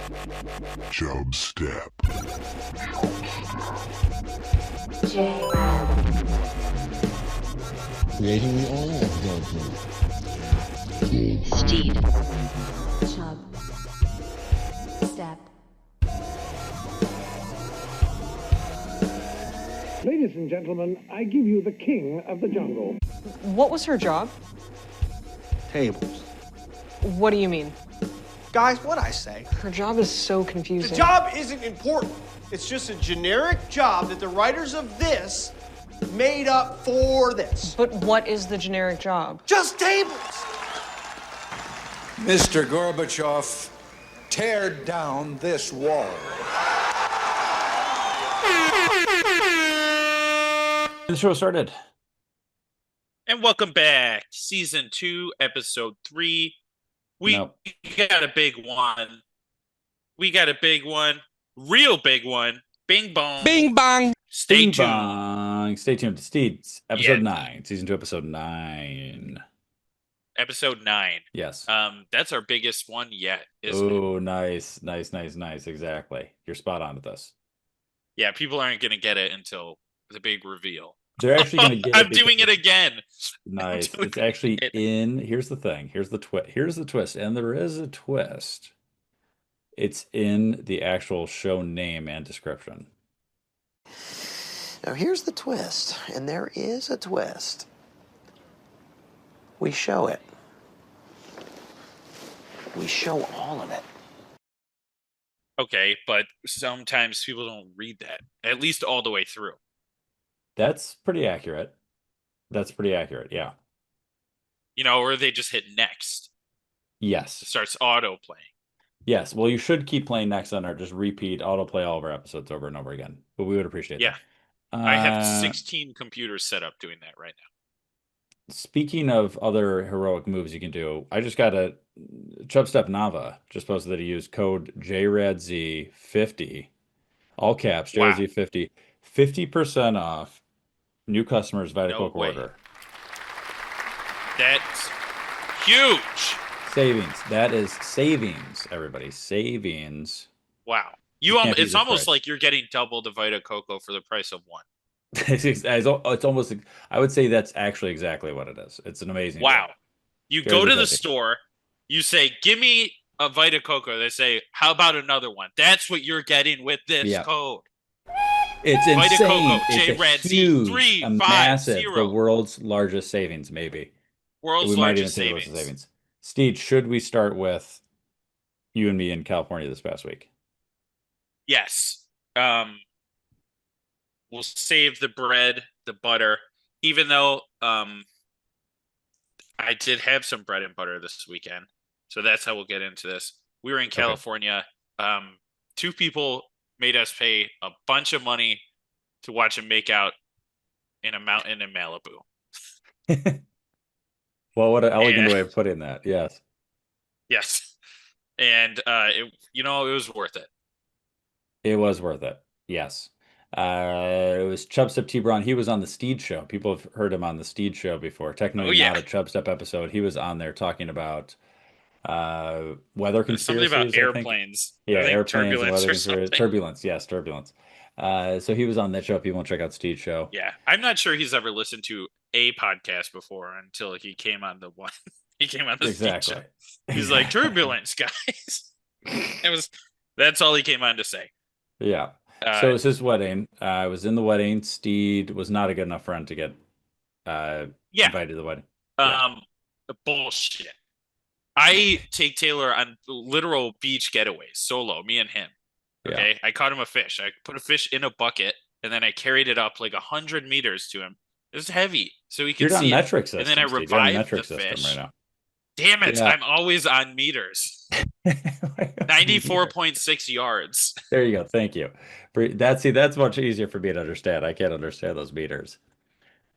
Chubstep. Jrad. Creating the oil of judgment. Steed. Chubstep. Ladies and gentlemen, I give you the king of the jungle. What was her job? Tables. What do you mean? Guys, what'd I say? Her job is so confusing. The job isn't important. It's just a generic job that the writers of this made up for this. But what is the generic job? Just tables. Mr. Gorbachev, tear down this wall. The show started. And welcome back. Season 2, Episode 3. We got a big one. We got a big one. Real big one. Bing bong. Bing bong. Stay Bing tuned. bong. Stay tuned to Steed's Episode 9. Season 2, Episode 9. Episode 9. Yes. That's our biggest one yet, isn't it? Oh, nice. Exactly. You're spot on with this. Yeah, people aren't going to get it until the big reveal. They're actually going to get it. I'm doing it again. Nice. It's actually in. Here's the thing. Here's the twist. And there is a twist. It's in the actual show name and description. Now here's the twist, and there is a twist. We show it. We show all of it. Okay, but sometimes people don't read that, at least all the way through. That's pretty accurate. Yeah. You know, or they just hit next. Yes. It starts auto-playing. Yes. Well, you should keep playing next on our just repeat, autoplay all of our episodes over and over again. But we would appreciate that. I have 16 computers set up doing that right now. Speaking of other heroic moves you can do, I just got a Chubstep Nava just posted that he used code JRADZ50, all caps, JRADZ50, 50% off new customers Vita Coke order. That's huge. Savings. That is savings, everybody. Savings. Wow. It's almost like you're getting double the Vita Coco for the price of one. It's almost, I would say that's actually exactly what it is. It's an amazing Wow. deal. You go to the store, you say, give me a Vita Coco. They say, how about another one? That's what you're getting with this code. It's Vita insane. Coco, It's JRAD a huge, 350. massive, the world's largest savings, maybe. World's largest savings. Steed, should we start with you and me in California this past week? Yes. We'll save the bread, the butter, even though I did have some bread and butter this weekend. So that's how we'll get into this. We were in California. Two people made us pay a bunch of money to watch them make out in a mountain in Malibu. Well, what an elegant way of putting that. Yes. Yes. And it was worth it. It was worth it. Yes. It was Chubstep T. Braun. He was on the Steed show. People have heard him on the Steed show before. Technically not a Chubstep episode. He was on there talking about weather conspiracies. Something about airplanes. Yeah, airplanes and weather conspiracies. Turbulence. Yes, turbulence. So he was on that show. If you want to check out Steed show. Yeah. I'm not sure he's ever listened to a podcast before until he came on the one. He came on the Steed show. He's like, turbulence, guys. That's all he came on to say. Yeah. So it was his wedding. I was in the wedding. Steed was not a good enough friend to get invited to the wedding. Bullshit. I take Taylor on literal beach getaways, solo, me and him. Okay. Yeah. I caught him a fish. I put a fish in a bucket and then I carried it up like 100 meters to him. It was heavy, so he could see metric it. System, and then I revived the fish. Right now. Damn it! Yeah. I'm always on meters. 94.6 yards. There you go. Thank you. That's much easier for me to understand. I can't understand those meters.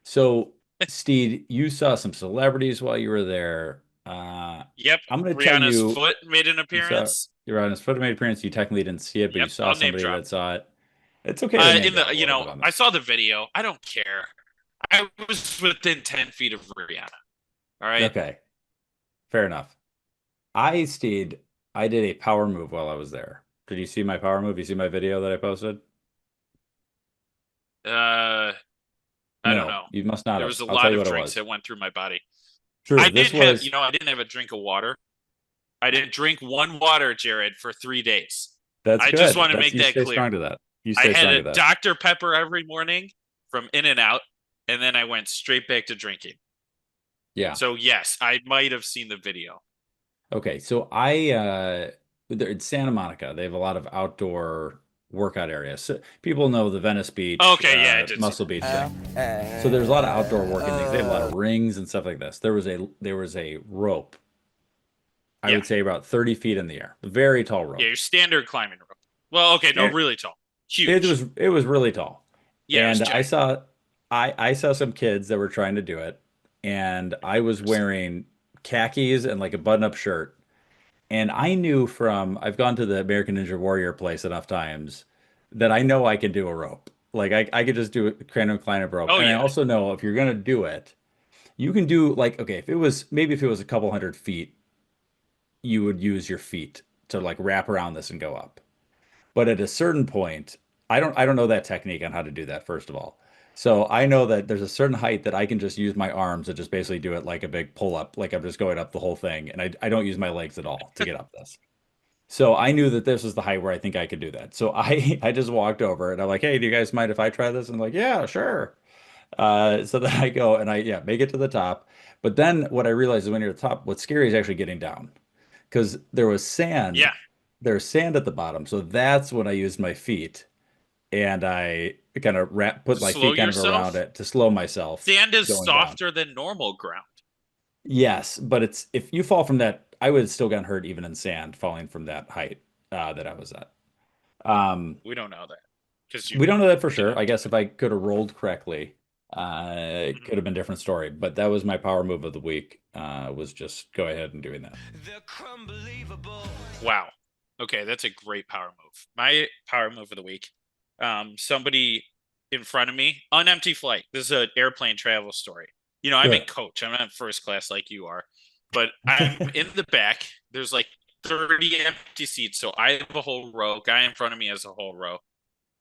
So, Steed, you saw some celebrities while you were there. Yep. I'm going to tell you. Rihanna's foot made an appearance. Rihanna's foot made an appearance. You technically didn't see it, but you saw somebody that saw it. It's okay. I saw the video. I don't care. I was within 10 feet of Rihanna. All right. Okay. Fair enough. Steed, I did a power move while I was there. Did you see my power move? You see my video that I posted? I don't No, know. you must not There have. was a I'll tell lot you of what it drinks was. that went through my body. True. I This didn't have, was I didn't have a drink of water. I didn't drink one water, Jared, for 3 days. that's I just good. want to That's make you that stay clear. strong to that. You I stay had strong a to that. Dr. Pepper every morning from In and Out, and then I went straight back to drinking. Yeah. So yes, I might have seen the video. Okay. So it's Santa Monica. They have a lot of outdoor workout areas. So people know the Venice Beach, Okay, yeah, I did see Muscle that. Beach thing. So there's a lot of outdoor working things. They have a lot of rings and stuff like this. There was a rope. I Yeah. would say about 30 feet in the air. A very tall rope. Yeah, your standard climbing rope. Well, okay, no, Stand- really tall. It Huge. was really tall. Yeah, it was And I giant. saw I saw some kids that were trying to do it, and I was wearing khakis and like a button-up shirt. And I knew from I've gone to the American Ninja Warrior place enough times that I know I can do a rope. Like I could just do a crane climb up rope. Oh And I yeah. also know if you're gonna do it, you can do like okay, if it was a couple hundred feet, you would use your feet to like wrap around this and go up. But at a certain point, I don't know that technique on how to do that, first of all. So I know that there's a certain height that I can just use my arms to just basically do it like a big pull up, like I'm just going up the whole thing. And I don't use my legs at all to get up this. So I knew that this was the height where I think I could do that. So I just walked over and I'm like, hey, do you guys mind if I try this? And I'm like, yeah, sure. So then I go and I make it to the top. But then what I realized is when you're at the top, what's scary is actually getting down because Yeah. there's sand at the bottom. So that's when I used my feet and I kind of put To my slow feet kind of around yourself. it to slow myself Sand is going down. softer than normal ground. Yes, but it's if you fall from that, I would have still gotten hurt even in sand falling from that height that I was at. We don't know that because you We don't know that for sure. didn't I do guess it. if I could have rolled correctly, it Mhm. could have been a different story. But that was my power move of the week. Was just go ahead and doing that. Wow. Okay, that's a great power move. My power move of the week. Somebody in front of me on empty flight. This is an airplane travel story. I'm in Sure. coach. I'm not in first class like you are, but I'm in the back. There's like 30 empty seats, so I have a whole row. Guy in front of me has a whole row.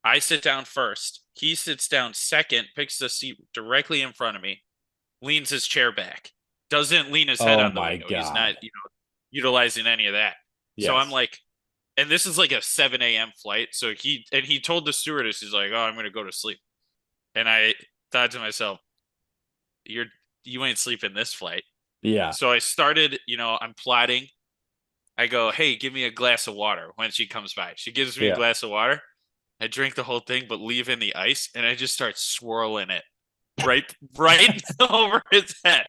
I sit down first. He sits down second, picks the seat directly in front of me, leans his chair back, doesn't lean his head Oh on the my window. He's not, God. utilizing any of that. So I'm Yes. like, and this is like a 7 a.m. flight. So he told the stewardess, he's like, "Oh, I'm gonna go to sleep." And I thought to myself, you ain't sleeping this flight. Yeah. So I started, I'm plotting. I go, "Hey, give me a glass of water." When she comes by, she gives me a Yeah. glass of water. I drink the whole thing, but leave in the ice, and I just start swirling it right over his head,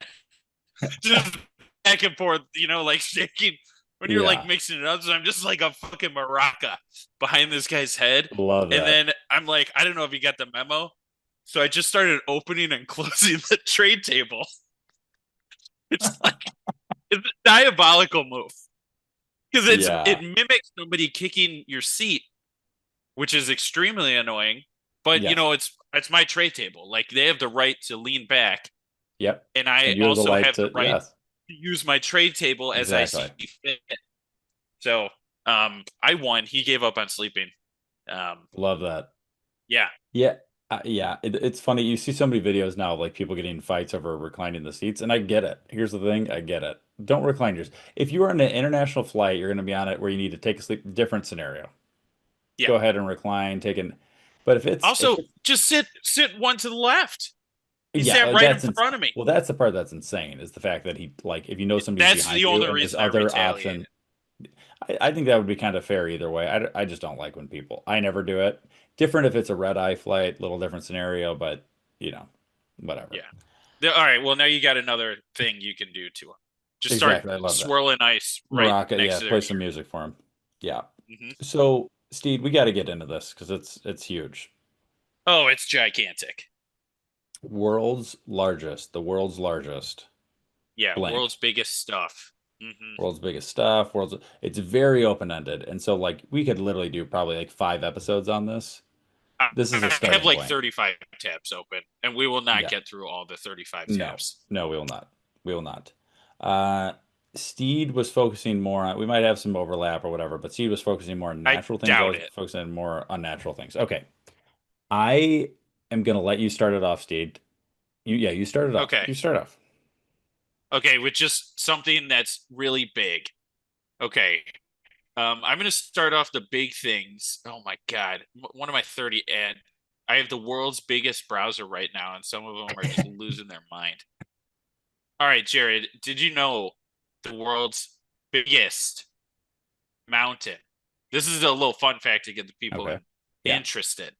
just back and forth, like shaking when you're like Yeah. mixing it up. So I'm just like a fucking maraca behind this guy's head. Love And that. then I'm like, I don't know if you got the memo. So I just started opening and closing the tray table. It's like it's a diabolical move because Yeah. it mimics somebody kicking your seat, which is extremely annoying. But Yes. it's my tray table. Like they have the right to lean back, Yep. and I And you're the also light have the to right yes. to use my tray table as I see Exactly. fit. So I won. He gave up on sleeping. Um, Love that. yeah. Yeah. Yeah. It's funny. You see so many videos now of like people getting in fights over reclining the seats, and I get it. Here's the thing, I get it. Don't recline yours. If you are on an international flight, you're going to be on it where you need to take a sleep. Different scenario. Yeah. Go ahead and recline. But if Also, it's just sit one to the left. He yeah, sat right in that's front of me. well, that's the part that's insane is the fact that he like if you know somebody's That's behind the you only and there's reason I other retaliated. option. I think that would be kind of fair either way. I just don't like when people. I never do it. Different if it's a red eye flight, little different scenario, but whatever. Yeah. All right. Well, now you got another thing you can do to him. Just start Exactly. I love that. swirling ice right Maraca, next yeah, to their play ear. some music for him. Yeah. Hmm. So, Steed, we got to get into this because it's huge. Oh, it's gigantic. The world's largest Yeah. blank. World's biggest stuff. Hmm. World's biggest stuff. It's very open-ended. And so like we could literally do probably like 5 episodes on this. This is a I have starting like point. 35 tabs open, and we will not Yeah. get through all the 35 No. tabs. No, we will not. We will not. Uh Steed was focusing more on, we might have some overlap or whatever, but Steed was focusing more on I natural things. I doubt was it. focusing on more unnatural things. Okay. I am gonna let you start it off, Steed. You start it off. Okay. You start off. Okay, with just something that's really big. Okay. I'm gonna start off the big things. Oh my God. One of my 30 and I have the world's biggest browser right now, and some of them are just losing their mind. All right, Jared, did you know the world's biggest mountain? This is a little fun fact to get the people Okay. Yeah. interested.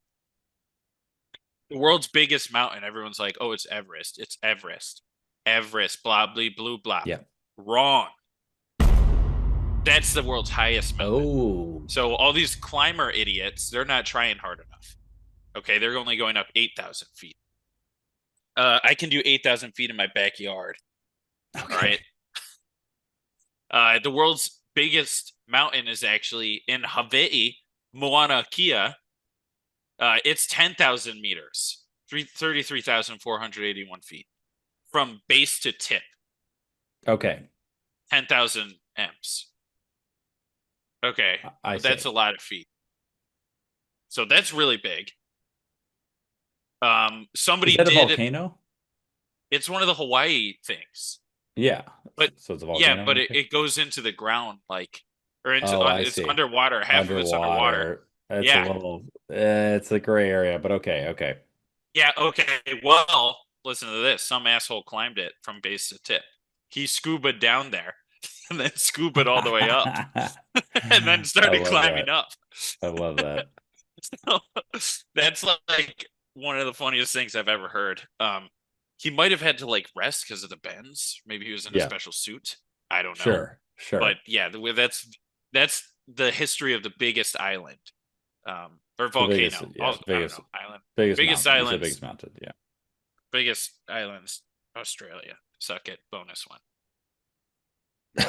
The world's biggest mountain, everyone's like, oh, it's Everest. It's Everest. Everest, blah, blah, blue, blah. Yeah. Wrong. That's the world's highest mountain. Oh. So all these climber idiots, they're not trying hard enough. Okay, they're only going up 8,000 feet. I can do 8,000 feet in my backyard. Okay. All right. The world's biggest mountain is actually in Hawaii, Mauna Kea. It's 10,000 meters, 33,481 feet from base to tip. Okay. 10,000 M's. Okay, I that's see. a lot of feet. So that's really big. Somebody Is that a did. volcano? It's one of the Hawaii things. Yeah. But So it's a volcano. yeah, but Okay. it goes into the ground or into Oh, I it's see. underwater. Half of it's underwater. It's Yeah. a little, it's a gray area, but okay. Yeah, okay. Well, listen to this. Some asshole climbed it from base to tip. He scuba down there and then scuba all the way up and then started climbing up. I love that. So, that's like one of the funniest things I've ever heard. He might have had to like rest because of the bends. Maybe he was in a Yeah. special suit. I don't know. Sure. But yeah, that's the history of the biggest island. Or volcano. biggest- yeah, I don't biggest- know, island. Biggest Biggest mountain. You said islands. biggest mountain. Yeah. Biggest islands, Australia. Suck it. Bonus one.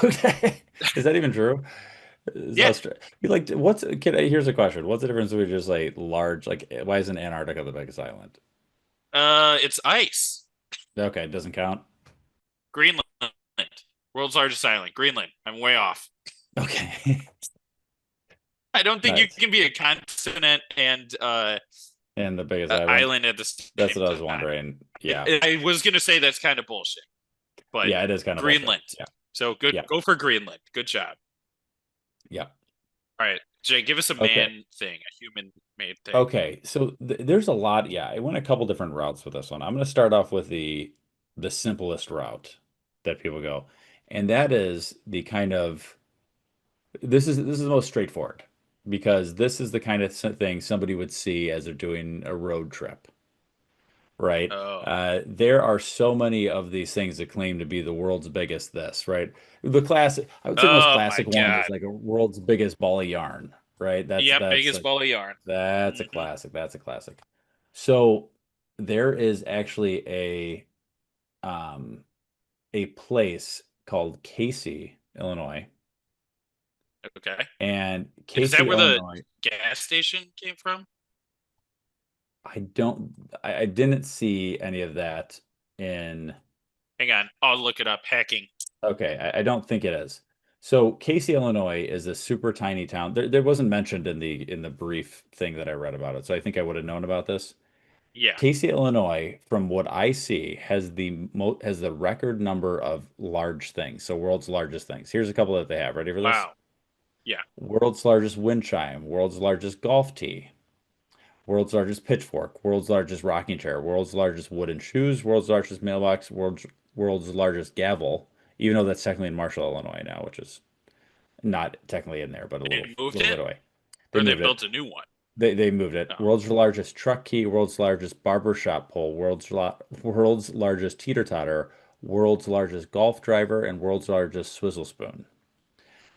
Okay. Is that even true? Is Yeah. Here's a question. What's the difference between just like large, like why isn't Antarctica the biggest island? It's ice. Okay, it doesn't count. Greenland. World's largest island. Greenland. I'm way off. Okay. I don't think you Nice. can be a continent and And the biggest island. island at the same That's what I was time. wondering. Yeah. I was gonna say that's kind of bullshit. But Yeah, it is kind of Greenland. bullshit. Yeah. So good. Yeah. Go for Greenland. Good job. Yeah. All right, Jay, give us a Okay. man thing, a human-made thing. Okay, so there's a lot. Yeah, I went a couple different routes with this one. I'm going to start off with the simplest route that people go, and that is the kind of this is the most straightforward because this is the kind of thing somebody would see as they're doing a road trip, right? Oh. There are so many of these things that claim to be the world's biggest this, right? The classic, I would say the most Oh my classic one God. is like a world's biggest ball of yarn, right? Yep, That's biggest like, ball of yarn. that's a Mhm. classic. That's a classic. So there is actually a place called Casey, Illinois, Okay. and Is Casey, that where Illinois. the gas station came from? I didn't see any of that in. Hang on, I'll look it up. Hacking. Okay, I don't think it is. So Casey, Illinois is a super tiny town. There wasn't mentioned in the brief thing that I read about it, so I think I would have known about this. Yeah. Casey, Illinois, from what I see, has the record number of large things. So world's largest things. Here's a couple that they have. Ready for this? Wow. Yeah. World's largest wind chime, world's largest golf tee, world's largest pitchfork, world's largest rocking chair, world's largest wooden shoes, world's largest mailbox, world's largest gavel, even though that's technically in Marshall, Illinois now, which is not technically in there, but a They little moved bit it? away. Or they moved it. built a new one. They moved it. Oh. World's largest truck key, world's largest barber shop pole, world's largest teeter totter, world's largest golf driver, and world's largest swizzle spoon.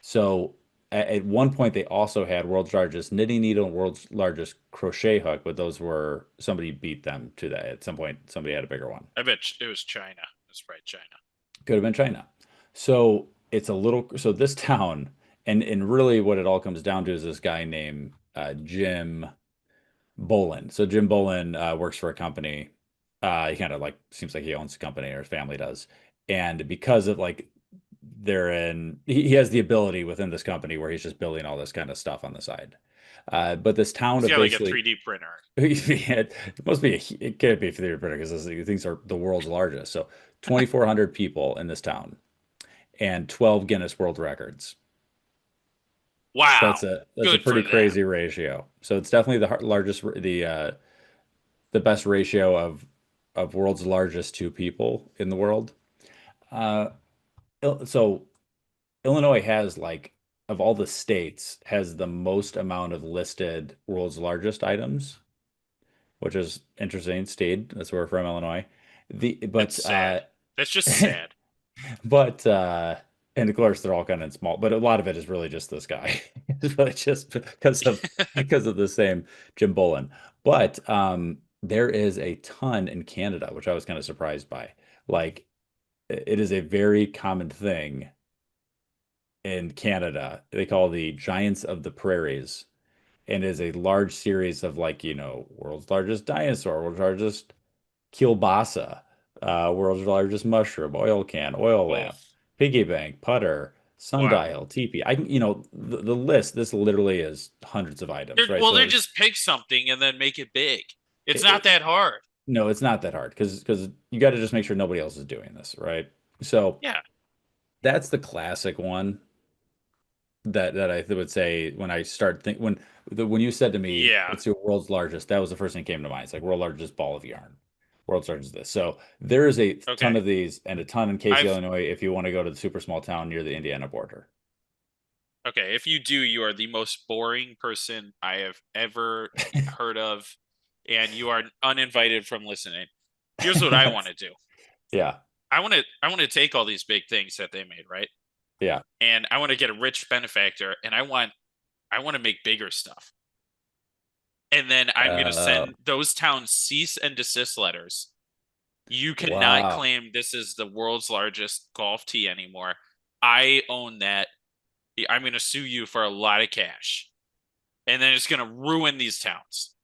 So at one point they also had world's largest knitting needle and world's largest crochet hook, but those were somebody beat them to that. At some point, somebody had a bigger one. I bet it was China. That's right, China. Could have been China. So so this town, and really what it all comes down to is this guy named Jim Bolin. So Jim Bolin works for a company. He kind of like seems like he owns the company or his family does. And because of like they're in. He has the ability within this company where he's just building all this kind of stuff on the side. But this town He's of got like a basically 3D printer. it must be it can't be a 3D printer because these things are the world's largest. So 2,400 people in this town and 12 Guinness World Records. Wow. That's a Good for pretty them. crazy ratio. So it's definitely the largest the best ratio of world's largest two people in the world. Uh, so Illinois has like of all the states has the most amount of listed world's largest items, which is interesting. Steed, that's where we're from, Illinois. The It's but sad. That's just sad. but and of course they're all kind of small, but a lot of it is really just this guy. It's really just because of the same Jim Bolin. But there is a ton in Canada, which I was kind of surprised by. Like it is a very common thing in Canada. They call the Giants of the Prairies, and is a large series of like, world's largest dinosaur, world's largest kielbasa, world's largest mushroom, oil can, oil Oh, lamp, piggy bank, putter, wow. sundial, teepee. The list, this literally is hundreds of items, right? Well, So they just pick something and then make it big. It's it, not it- that hard. no, it's not that hard because you got to just make sure nobody else is doing this, right? So Yeah. that's the classic one that I would say when I start think when you said to me, Yeah. "What's your world's largest?" That was the first thing that came to mind. It's like world largest ball of yarn, world's largest this. So there is a Okay. ton of these and a ton in Casey, I've Illinois. If you want to go to the super small town near the Indiana border, Okay, if you do, you are the most boring person I have ever heard of, and you are uninvited from listening. Here's what I want to do. yeah, I want to take all these big things that they made, right? yeah, And I want to get a rich benefactor, and I want to make bigger stuff. And then I'm going to uh, send those towns cease and desist letters. You cannot wow, claim this is the world's largest golf tee anymore. I own that. I'm going to sue you for a lot of cash. And then it's going to ruin these towns.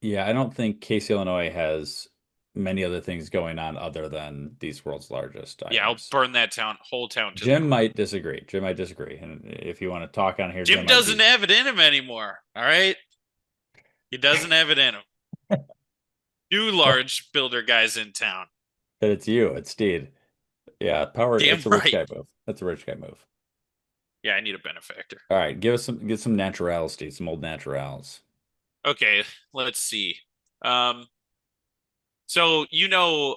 yeah. I don't think Casey, Illinois has many other things going on other than these world's largest Yeah, I'll items. burn that whole town to the Jim ground. might disagree. Jim might disagree, and if you want to talk on here, Jim might doesn't be. have it in him anymore. All right. He doesn't have it in him. Two large builder guys in town. That it's you, it's Steed. Yeah, power. Damn That's a rich right. guy move. That's a rich guy move. Yeah, I need a benefactor. All right, get some naturals, Steve. Some old naturals. Okay, let's see. Um, so Dino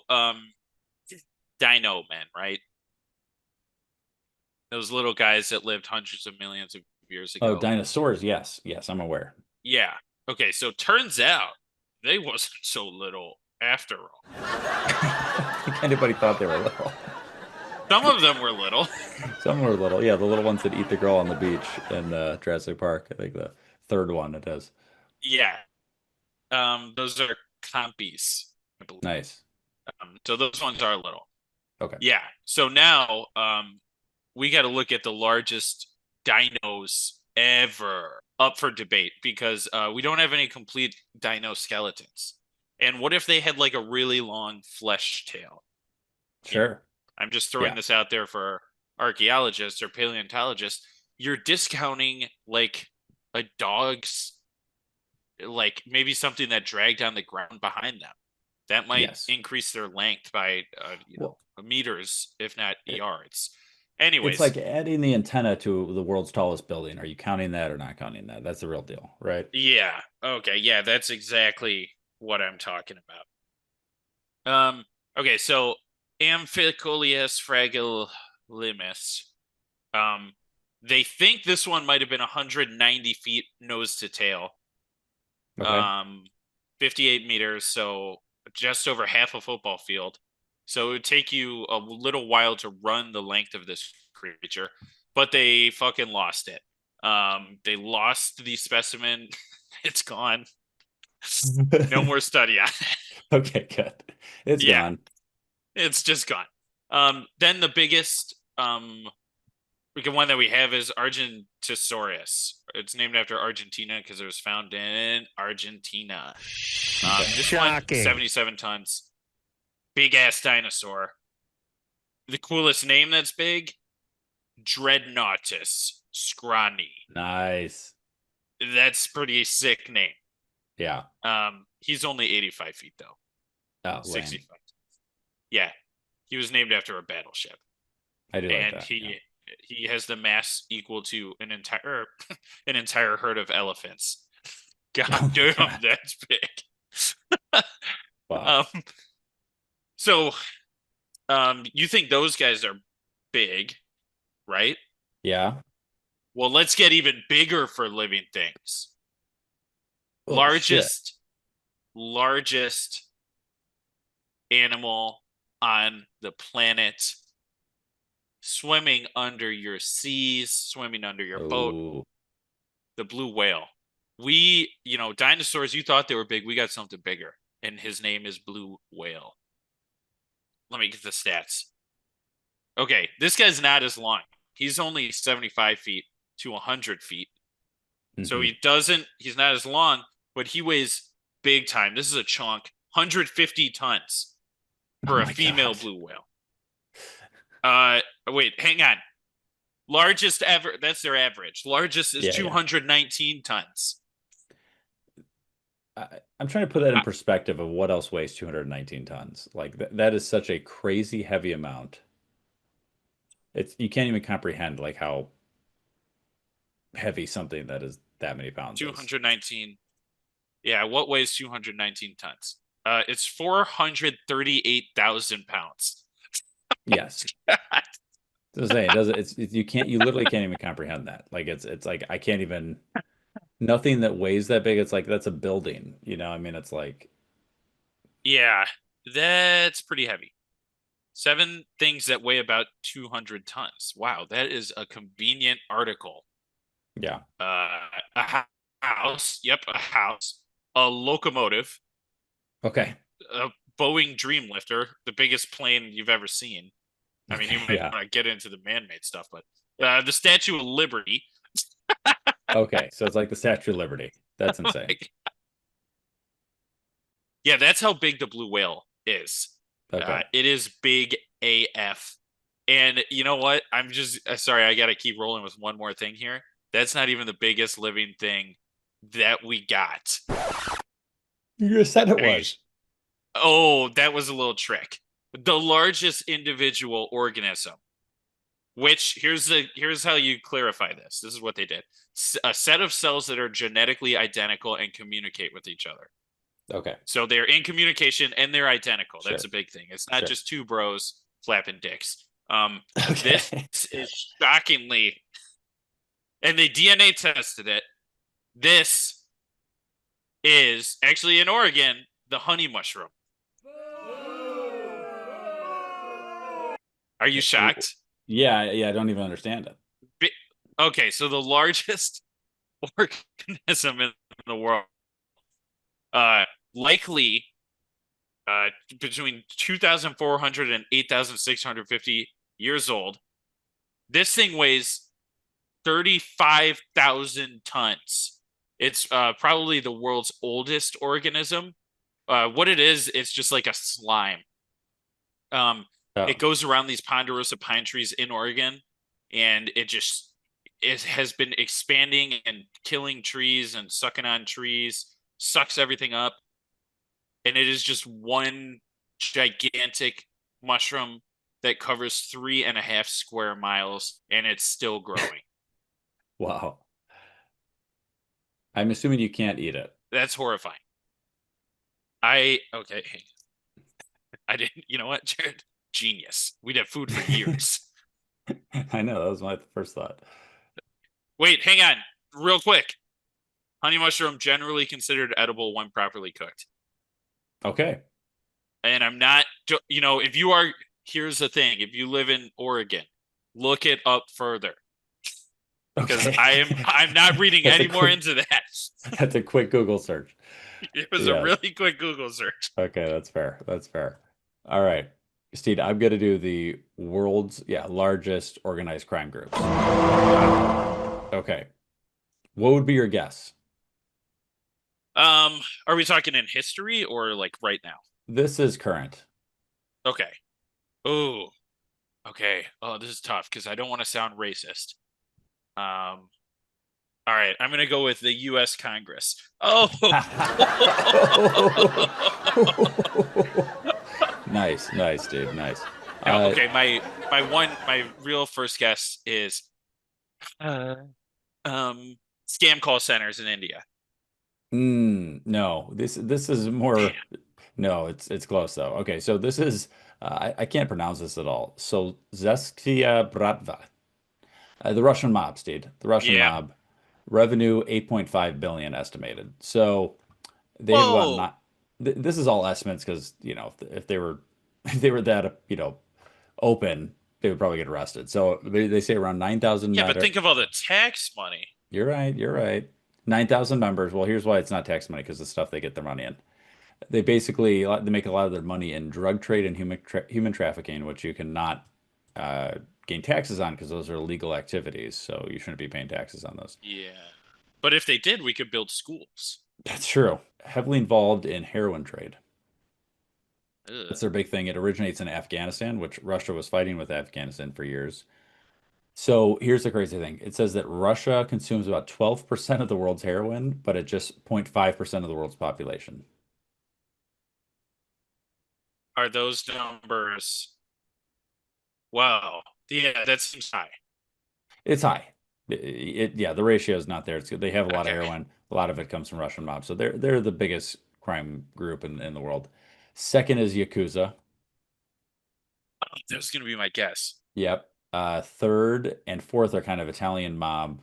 Men, right? Those little guys that lived hundreds of millions of years Oh, ago. dinosaurs. Yes, yes, I'm aware. Yeah. Okay, so turns out they wasn't so little after all. I think anybody thought they were little. Some of them were little. Some were little. Yeah, the little ones that eat the girl on the beach in Jurassic Park. I think the third one it is. Yeah. Those are compies, I believe. Nice. So those ones are little. Okay. Yeah. So now we got to look at the largest dinos ever up for debate because we don't have any complete dino skeletons. And what if they had like a really long flesh tail? Sure. I'm just throwing this out there for archaeologists or paleontologists. You're discounting like a dog's, like maybe something that dragged on the ground behind them. That might increase their length by meters, if not yards. Anyways, It's like adding the antenna to the world's tallest building. Are you counting that or not counting that? That's the real deal, right? yeah, okay, yeah, that's exactly what I'm talking about. Okay, so Amphicoleus fragilimus. They think this one might have been 190 feet nose to tail. Okay. 58 meters, so just over half a football field. So it would take you a little while to run the length of this creature, but they fucking lost it. They lost the specimen. It's gone. No more study on it. Okay, good. It's gone. It's just gone. Then the biggest one that we have is Argentosaurus. It's named after Argentina because it was found in Argentina. This one, 77 tons. Big ass dinosaur. The coolest name that's big, Dreadnoughtus scrawny. Nice. That's pretty sick name. Yeah. He's only 85 feet though. Oh, 65. lame. Yeah. He was named after a battleship. I do like And that. he has the mass equal to an entire herd of elephants. God damn, God. that's big. Wow. So you think those guys are big, right? Yeah. Well, let's get even bigger for living things. Oh, Largest animal on the planet, swimming under your seas, swimming under your boat, Ooh. the blue whale. Dinosaurs, you thought they were big. We got something bigger, and his name is blue whale. Let me get the stats. Okay, this guy's not as long. He's only 75 feet to 100 feet. So he's not as long, but he weighs big time. This is a chunk, 150 tons for a female blue whale. Wait, hang on. Largest ever, that's their average. Largest is 219 tons. I'm trying to put that in perspective of what else weighs 219 tons. Like that is such a crazy heavy amount. You can't even comprehend like how heavy something that is that many pounds 219. Yeah, what weighs 219 tons? It's 438,000 pounds. Yes. So saying you literally can't even comprehend that. Like it's like I can't even nothing that weighs that big. It's like that's a building, I mean, it's like, yeah, that's pretty heavy. 7 things that weigh about 200 tons. Wow, that is a convenient article. Yeah. A house. Yep, a house. A locomotive. Okay. A Boeing Dreamlifter, the biggest plane you've ever seen. I mean, you might want to get into the man-made stuff, but the Statue of Liberty. Okay, so it's like the Statue of Liberty. That's insane. Yeah, that's how big the blue whale is. Okay. It is big AF. And you know what? I'm just sorry, I got to keep rolling with one more thing here. That's not even the biggest living thing that we got. You just said it was. Oh, that was a little trick. The largest individual organism, which here's how you clarify this. This is what they did. A set of cells that are genetically identical and communicate with each other. Okay. So they're in communication and they're identical. That's Sure. a big thing. It's not Sure. just two bros flapping dicks. Okay. This is shockingly, and they DNA tested it. This is actually in Oregon, the honey mushroom. Are you shocked? Yeah, I don't even understand it. Okay, so the largest organism in the world, likely between 2,400 and 8,650 years old. This thing weighs 35,000 tons. It's probably the world's oldest organism. What it is, it's just like a slime. It goes around these ponderosa pine trees in Oregon, and it has been expanding and killing trees and sucking on trees, sucks everything up. And it is just one gigantic mushroom that covers 3.5 square miles, and it's still growing. Wow. I'm assuming you can't eat it. That's horrifying. I didn't, you know what, Jared? Genius. We'd have food for years. I know, that was my first thought. Wait, hang on. Real quick. Honey mushroom generally considered edible when properly cooked. Okay. And I'm not, here's the thing. If you live in Oregon, look it up further. Because I'm not reading any more into that. That's a quick Google search. It was a really quick Google search. Okay, that's fair. That's fair. All right. Steve, I'm going to do the world's largest organized crime groups. Okay. What would be your guess? Are we talking in history or like right now? This is current. Okay. Oh. Okay. Oh, this is tough because I don't want to sound racist. All right, I'm gonna go with the U.S. Congress. Oh, Nice, dude. Nice. now, Uh, okay. My real first guess is uh, scam call centers in India. no, this is more. No, it's close though. Okay, so this is I can't pronounce this at all. So Zestia Bratva, the Russian mob, Steve. The Russian Yeah. mob revenue 8.5 billion estimated. So they have about Whoa. not. This is all estimates because if they were if they were that open, they would probably get arrested. So they say around 9,000 Yeah, but members. think of all the tax money. You're right. You're right. 9,000 members. Well, here's why it's not tax money because the stuff they get their money in. They basically they make a lot of their money in drug trade and human trafficking, which you cannot gain taxes on because those are illegal activities. So you shouldn't be paying taxes on those. Yeah. But if they did, we could build schools. That's true. Heavily involved in heroin trade. Ugh. That's their big thing. It originates in Afghanistan, which Russia was fighting with Afghanistan for years. So here's the crazy thing. It says that Russia consumes about 12% of the world's heroin, but at just 0.5% of the world's population. Are those numbers? Wow. Yeah, that seems high. It's high. Yeah, the ratio is not there. It's good. They have a lot of Okay. heroin. A lot of it comes from Russian mobs. So they're the biggest crime group in the world. Second is Yakuza. That was gonna be my guess. Yep. Third and fourth are kind of Italian mob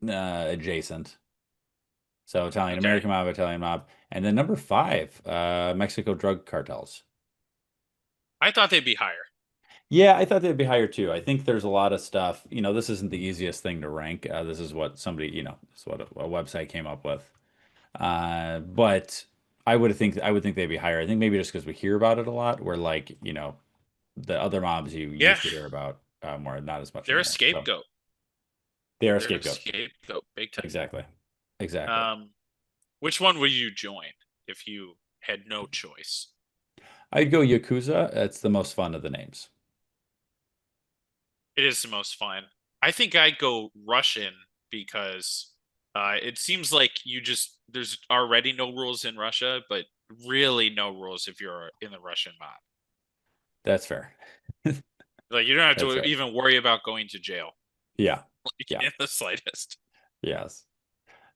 adjacent. So Italian Okay. American mob, Italian mob. And then number five, Mexico drug cartels. I thought they'd be higher. Yeah, I thought they'd be higher too. I think there's a lot of stuff. This isn't the easiest thing to rank. This is what somebody, this is what a website came up with. But I would think they'd be higher. I think maybe just because we hear about it a lot, where like, the other mobs you Yeah, used to hear about more, not as much they're a anymore. So scapegoat. they are a They're a scapegoat. scapegoat, big time. Exactly. Exactly. Which one would you join if you had no choice? I'd go Yakuza. It's the most fun of the names. It is the most fun. I think I'd go Russian because it seems like there's already no rules in Russia, but really no rules if you're in the Russian mob. That's fair. Like you don't have That's to fair. even worry about going to jail, Yeah. like Yeah. in the slightest. Yes.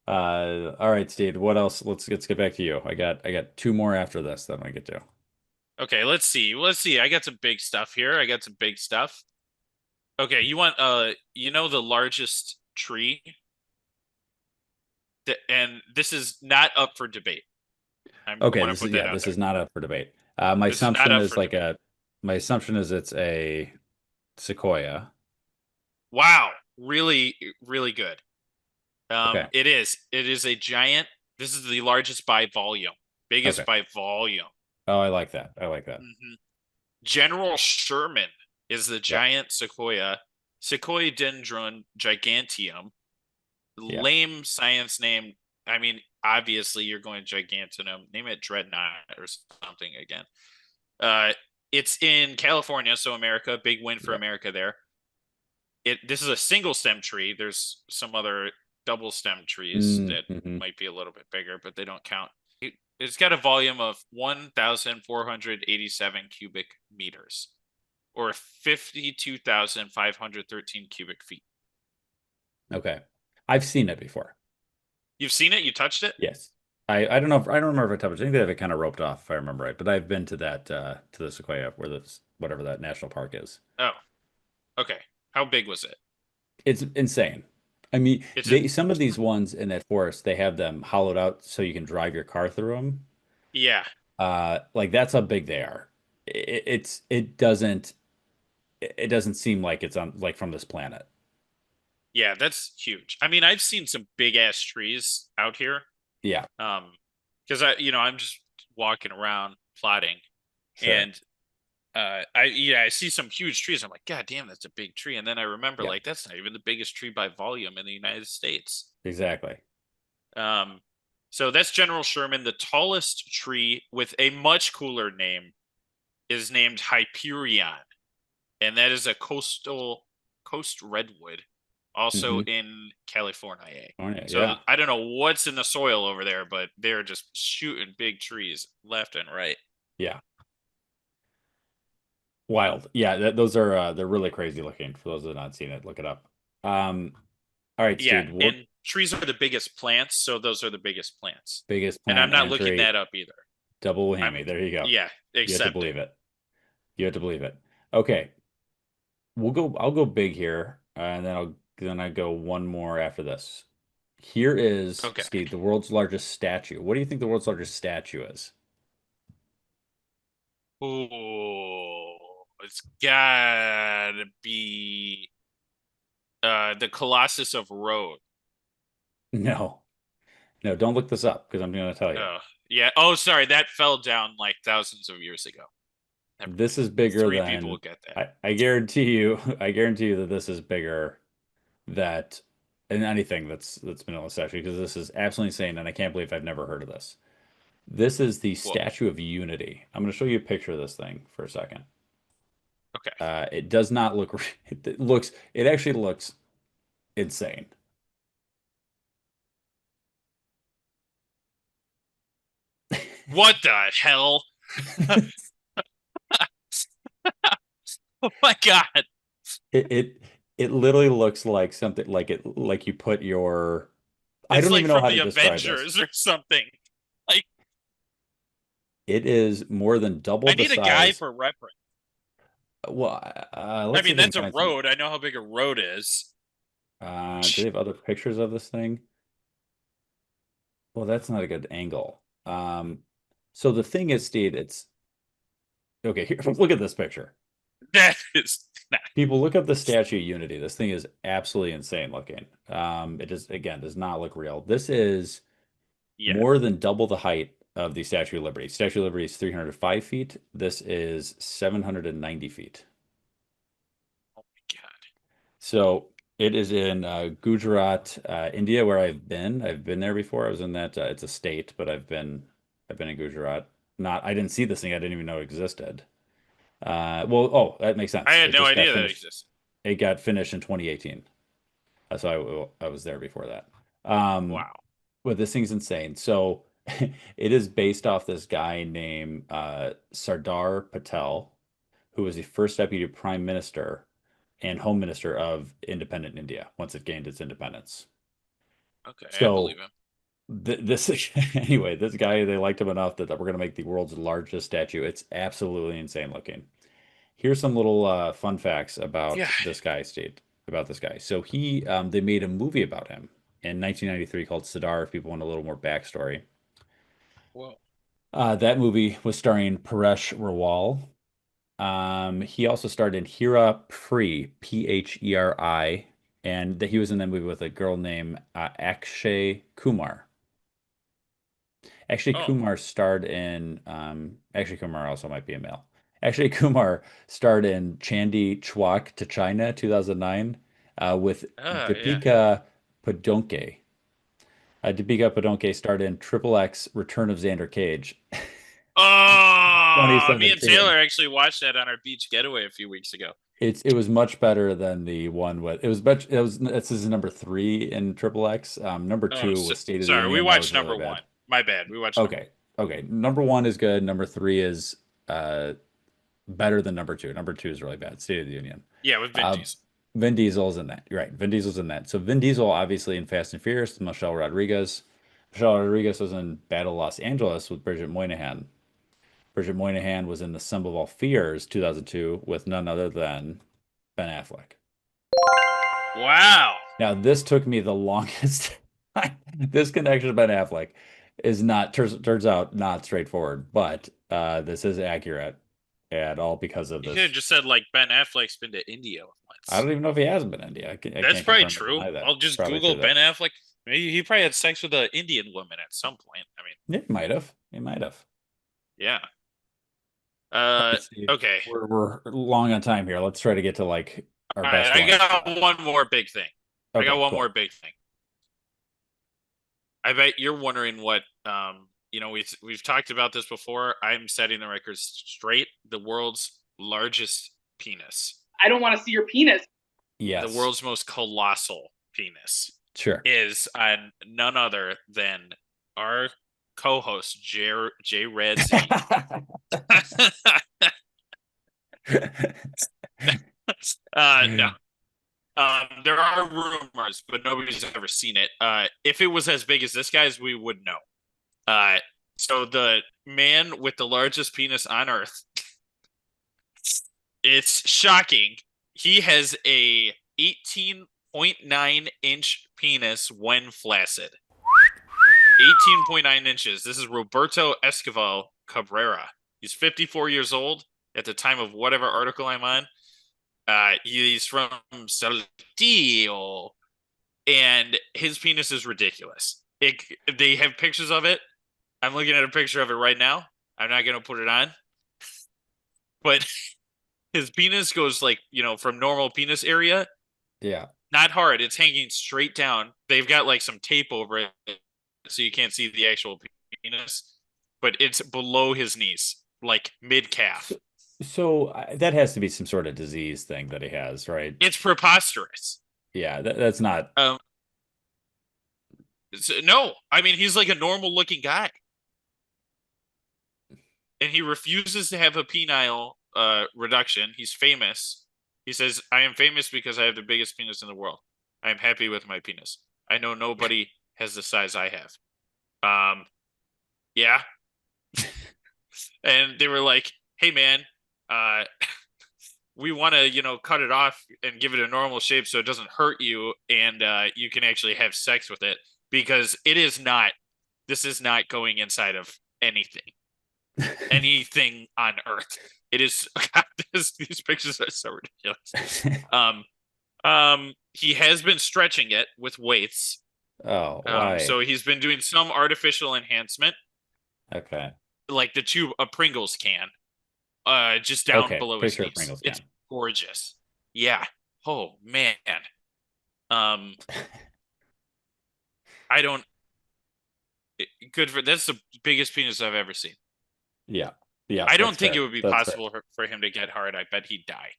All right, Steve. What else? Let's get back to you. I got two more after this that I get to. Okay, let's see. Let's see. I got some big stuff here. I got some big stuff. Okay, you want the largest tree? And this is not up for debate. I Okay, want to put that out this there. is not up for debate. This is not up for debate. My assumption is it's a sequoia. Wow, really, really good. Okay. It is. It is a giant. This is the largest by volume, biggest Okay. by volume. Oh, I like that. I like that. Mhm. General Sherman is the Yep. giant sequoia, Sequoiadendron giganteum. Yeah. Lame science name. I mean, obviously you're going giganteum. Name it Dreadnought or something again. It's in California, so America, big win for Yep. America there. This is a single stem tree. There's some other double stem trees that Mhm. might be a little bit bigger, but they don't count. It's got a volume of 1,487 cubic meters, or 52,513 cubic feet. Okay. I've seen it before. You've seen it? You touched it? Yes. I don't know if I don't remember if I touched it. I think they have it kind of roped off if I remember right. But I've been to that to the sequoia where whatever that national park is. Oh, okay. How big was it? It's insane. I mean, It's some of these ones in that forest, they have them hollowed out so you can drive your car through them. Yeah. Like that's how big they are. It doesn't seem like it's on like from this planet. Yeah, that's huge. I mean, I've seen some big ass trees out here. Yeah, Because I'm just walking around plotting, sure. and I see some huge trees. I'm like, God damn, that's a big tree. And then I remember, Yeah, like, that's not even the biggest tree by volume in the United States. exactly. So that's General Sherman. The tallest tree with a much cooler name is named Hyperion. and that is a coast redwood, also Mhm. in California. Oh, yeah, So yeah. I don't know what's in the soil over there, but they're just shooting big trees left and right. Yeah. Wild. Yeah, those are they're really crazy looking. For those that have not seen it, look it up. Um, all right, Yeah, Steed, what and trees are the biggest plants, so those are the biggest plants. biggest And I'm plant not looking entry that up either. double I'm whammy. There you go. yeah, You have to accept it. believe it. You have to believe it. Okay, I'll go big here, and then I go one more after this. Here is, Okay. Steve, the world's largest statue. What do you think the world's largest statue is? Oh, it's gotta be the Colossus of Rhodes. No, no, don't look this up because I'm going to tell you. Oh, yeah. Oh, sorry, that fell down like thousands of years ago. Never This mind. is bigger Three people will than get that. I guarantee you. I guarantee you that this is bigger that than anything that's been on the statue because this is absolutely insane, and I can't believe I've never heard of this. This is the Whoa. Statue of Unity. I'm going to show you a picture of this thing for a second. Okay. It does not look. It actually looks insane. What the hell? Oh my God. It it it literally looks like something like you put your. I It's don't like even know from how the to describe this. Avengers or something. Like, It is more than double I the need a guy size. for reference. Well, I let's see mean, if I can that's a find some. road. I know how big a road is. Do they have other pictures of this thing? Well, that's not a good angle. So the thing is, Steve, it's okay. Here, look at this picture. That is not. People look up the Statue of Unity. This thing is absolutely insane looking. It just again does not look real. This is Yeah. more than double the height of the Statue of Liberty. Statue of Liberty is 305 feet. This is 790 feet. Oh my God. So it is in Gujarat, India, where I've been. I've been there before. I was in that. It's a state, but I've been in Gujarat. Not, I didn't see this thing. I didn't even know it existed. That makes I sense. had It no just got idea that finished. existed. It got finished in 2018. So I was there before that. Um, Wow. but this thing's insane. So it is based off this guy named Sardar Patel, who was the first deputy prime minister and home minister of independent India once it gained its independence. Okay, I believe So him. this anyway, this guy they liked him enough that we're going to make the world's largest statue. It's absolutely insane looking. Here's some little fun facts about Yeah. this guy, Steve. About this guy. So they made a movie about him in 1993 called Sardar. If people want a little more backstory, Whoa. that movie was starring Paresh Rawal. He also starred in Hera Pheri, and he was in that movie with a girl named Akshay Kumar. Actually, Oh. Kumar starred in. Actually, Kumar also might be a male. Actually, Kumar starred in Chandi Chwak to China 2009 with Yeah. Deepika Padonke. Deepika Padonke starred in Triple X Return of Xander Cage Oh, me and 2017. Taylor actually watched that on our beach getaway a few weeks ago. It was much better than the one with it was much it was this is number three in Triple X. Number Oh, two was State of the sorry. We Union. That watched was really number bad. one. My bad. We watched number Okay. Okay. Number one is good. Number three is uh better than number two. Number two is really bad. State of the Union. Yeah, with Vin Uh Diesel. Vin Diesel's in that. You're right. Vin Diesel's in that. So Vin Diesel obviously in Fast and Furious, Michelle Rodriguez. Michelle Rodriguez was in Battle Los Angeles with Bridget Moynihan. Bridget Moynihan was in The Sum of All Fears 2002 with none other than Ben Affleck. Wow. Now, this took me the longest time. This connection to Ben Affleck is not turns out not straightforward, but this is accurate and all because of You could have this. just said like Ben Affleck's been to India I once. don't even know if he has been in India. I That's can't probably confirm or true. deny that. I'll just Probably Google true Ben though. Affleck. Maybe he probably had sex with an Indian woman at some point. I mean, Yeah, he might have. He might have. yeah. Let's see. Okay. We're long on time here. Let's try to get to like our All best right, I ones. got one more big thing. I got Okay, one cool. more big thing. I bet you're wondering what we've talked about this before. I'm setting the record straight. The world's largest penis. I don't want to see your penis. Yes. The world's most colossal penis Sure. is on none other than our co-host Jrad no. There are rumors, but nobody's ever seen it. If it was as big as this guy's, we would know. So the man with the largest penis on Earth, it's shocking. He has a 18.9-inch penis when flaccid. 18.9 inches. This is Roberto Esquivel Cabrera. He's 54 years old at the time of whatever article I'm on. He's from Saltillo, and his penis is ridiculous. They have pictures of it. I'm looking at a picture of it right now. I'm not going to put it on. But his penis goes like, from normal penis area. Yeah. Not hard. It's hanging straight down. They've got like some tape over it so you can't see the actual penis. But it's below his knees, like mid-calf. So that has to be some sort of disease thing that he has, right? It's preposterous. Yeah, that's not. No, I mean, he's like a normal looking guy. And he refuses to have a penile reduction. He's famous. He says, I am famous because I have the biggest penis in the world. I am happy with my penis. I know nobody has the size I have. Yeah. And they were like, hey, man, we want to, cut it off and give it a normal shape so it doesn't hurt you and you can actually have sex with it, because this is not going inside of anything on Earth. It is, God, these pictures are so ridiculous. He has been stretching it with weights. Oh, why? So he's been doing some artificial enhancement. Okay. Like the tube a Pringles can. Just down below his knees. It's gorgeous. Yeah. Oh man. That's the biggest penis I've ever seen. Yeah. Yeah. I don't think fair. it would be That's possible for him to get hard. I bet he'd die.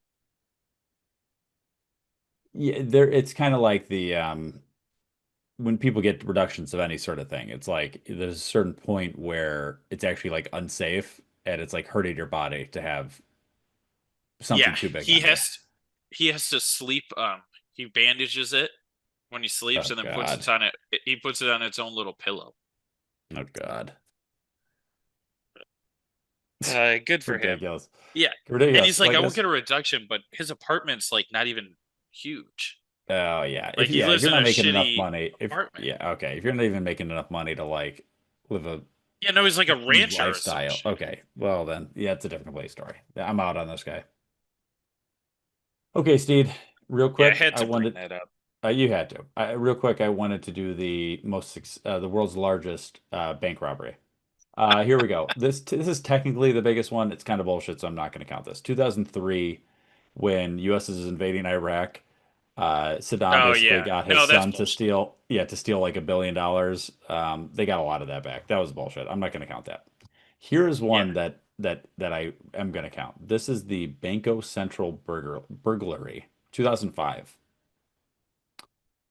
Yeah, it's kind of like the when people get reductions of any sort of thing, it's like there's a certain point where it's actually like unsafe and it's like hurting your body to have something too big. He has to sleep. He bandages it when he sleeps and then puts it on it. He puts it on its own little pillow. Oh God. Good for Ridiculous. him. Yeah. Ridiculous. And he's like, I won't get a reduction, but his apartment's like not even huge. Oh yeah. Like If you're not making enough money, if you're not even making enough money to like live a no, he's like a rancher lifestyle. Okay. Well then, yeah, it's a different play story. I'm out on this guy. Okay, Steed, real quick. I had to bring that up. You had to. Real quick, I wanted to do the world's largest bank robbery. Here we go. This is technically the biggest one. It's kind of bullshit, so I'm not going to count this. 2003, when U.S. is invading Iraq, Saddam basically got his son to steal like $1 billion. They got a lot of that back. That was bullshit. I'm not going to count that. Here's one that I am going to count. This is the Banco Central burglary, 2005.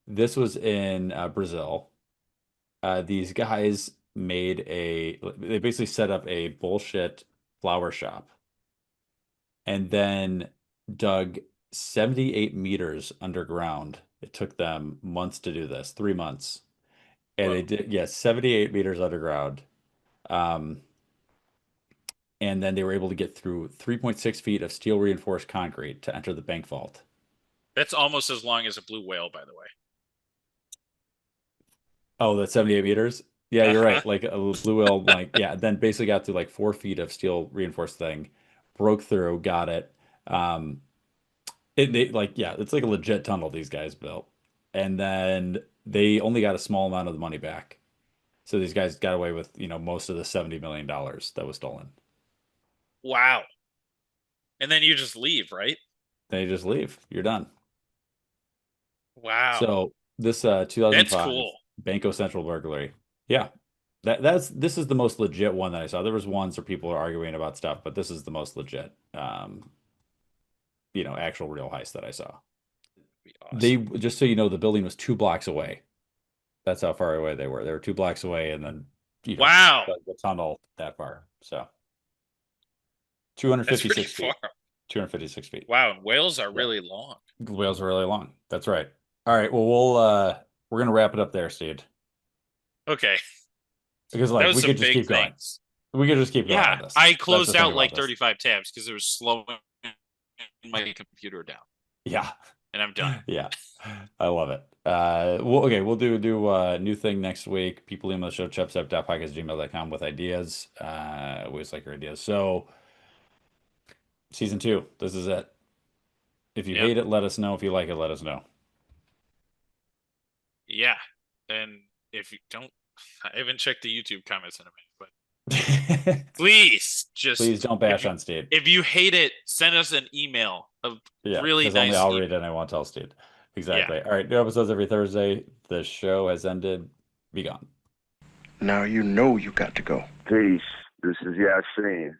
This was in Brazil. These guys they basically set up a bullshit flower shop and then dug 78 meters underground. It took them months to do this, 3 months. And they did, 78 meters underground. And then they were able to get through 3.6 feet of steel reinforced concrete to enter the bank vault. That's almost as long as a blue whale, by the way. Oh, that's 78 meters? Yeah, you're right. Like a blue whale, then basically got through like 4 feet of steel reinforced thing, broke through, got it. It's like a legit tunnel these guys built. And then they only got a small amount of the money back. So these guys got away with, most of the $70 million that was stolen. Wow. And then you just leave, right? Then you just leave. You're done. Wow. So this 2005 That's cool. Banco Central burglary. Yeah. This is the most legit one that I saw. There was ones where people are arguing about stuff, but this is the most legit. actual real heist that I saw. Awesome. They, just so you know, the building was 2 blocks away. That's how far away they were. They were 2 blocks away, and then wow, the tunnel that far. So that's 256 pretty feet. far. 256 feet. Wow, and whales are really long. Whales are really long. That's right. All right. Well, we're gonna wrap it up there, Steed. Okay, Because that was we some could just big keep going. things. We could just keep going Yeah, on this. I That's the closed thing out about like this. 35 tabs because it was slowing my computer down, Yeah. and I'm done. Yeah. I love it. We'll do new thing next week. People email the show, chubstep.podcast@gmail.com with ideas. We always like your ideas. So season 2, this is it. If you Yep. hate it, let us know. If you like it, let us know. Yeah, and if you don't, I haven't checked the YouTube comments in a minute, but please don't bash on Steed. If you hate it, send us an email. Really nice. Only I'll read it and I won't tell Steed. Exactly. Yeah. All right, new episodes every Thursday. The show has ended. Be gone. Now you know you got to go. Peace. This is Yasin.